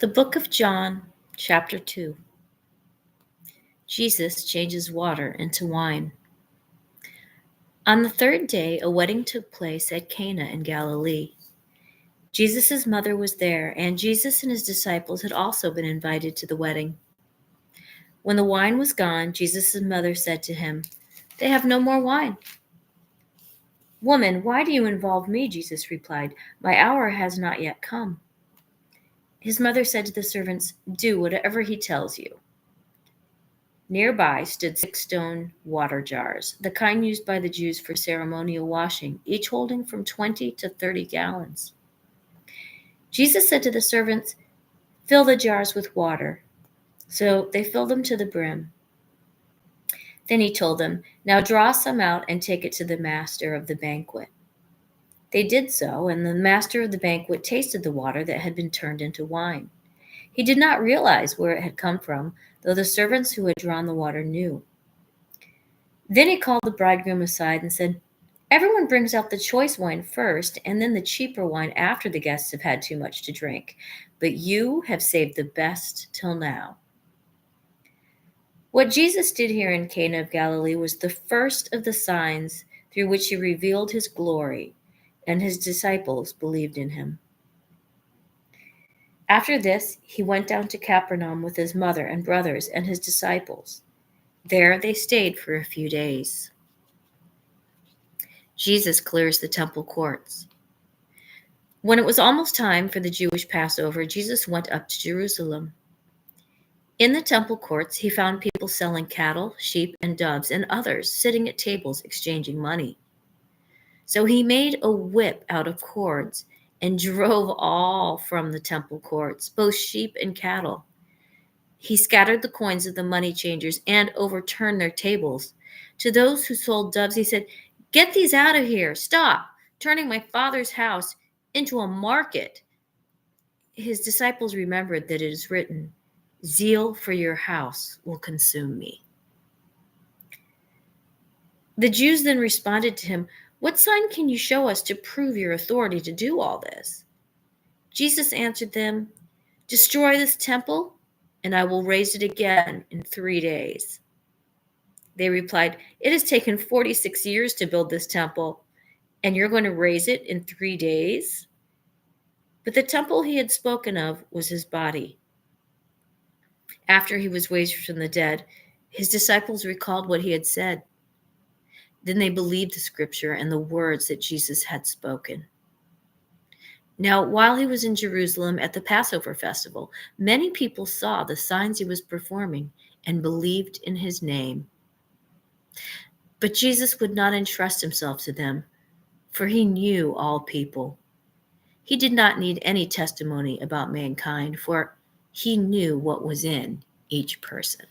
The Book of John, chapter 2. Jesus changes water into wine. On the third day, a wedding took place at Cana in Galilee. Jesus' mother was there, and Jesus and his disciples had also been invited to the wedding. When the wine was gone, Jesus' mother said to him, "They have no more wine." "Woman, why do you involve me?" Jesus replied. "My hour has not yet come." His mother said to the servants, "Do whatever he tells you." Nearby stood 6 stone water jars, the kind used by the Jews for ceremonial washing, each holding from 20 to 30 gallons. Jesus said to the servants, "Fill the jars with water." So they filled them to the brim. Then he told them, "Now draw some out and take it to the master of the banquet." They did so, and the master of the banquet tasted the water that had been turned into wine. He did not realize where it had come from, though the servants who had drawn the water knew. Then he called the bridegroom aside and said, "Everyone brings out the choice wine first, and then the cheaper wine after the guests have had too much to drink. But you have saved the best till now." What Jesus did here in Cana of Galilee was the first of the signs through which he revealed his glory, and his disciples believed in him. After this, he went down to Capernaum with his mother and brothers and his disciples. There they stayed for a few days. Jesus clears the temple courts. When it was almost time for the Jewish Passover, Jesus went up to Jerusalem. In the temple courts, he found people selling cattle, sheep, and doves, and others sitting at tables exchanging money. So he made a whip out of cords and drove all from the temple courts, both sheep and cattle. He scattered the coins of the money changers and overturned their tables. To those who sold doves, he said, "Get these out of here. Stop turning my father's house into a market." His disciples remembered that it is written, "Zeal for your house will consume me." The Jews then responded to him, "What sign can you show us to prove your authority to do all this?" Jesus answered them, "Destroy this temple, and I will raise it again in 3 days." They replied, "It has taken 46 years to build this temple, and you're going to raise it in 3 days?" But the temple he had spoken of was his body. After he was raised from the dead, his disciples recalled what he had said. Then they believed the scripture and the words that Jesus had spoken. Now, while he was in Jerusalem at the Passover festival, many people saw the signs he was performing and believed in his name. But Jesus would not entrust himself to them, for he knew all people. He did not need any testimony about mankind, for he knew what was in each person.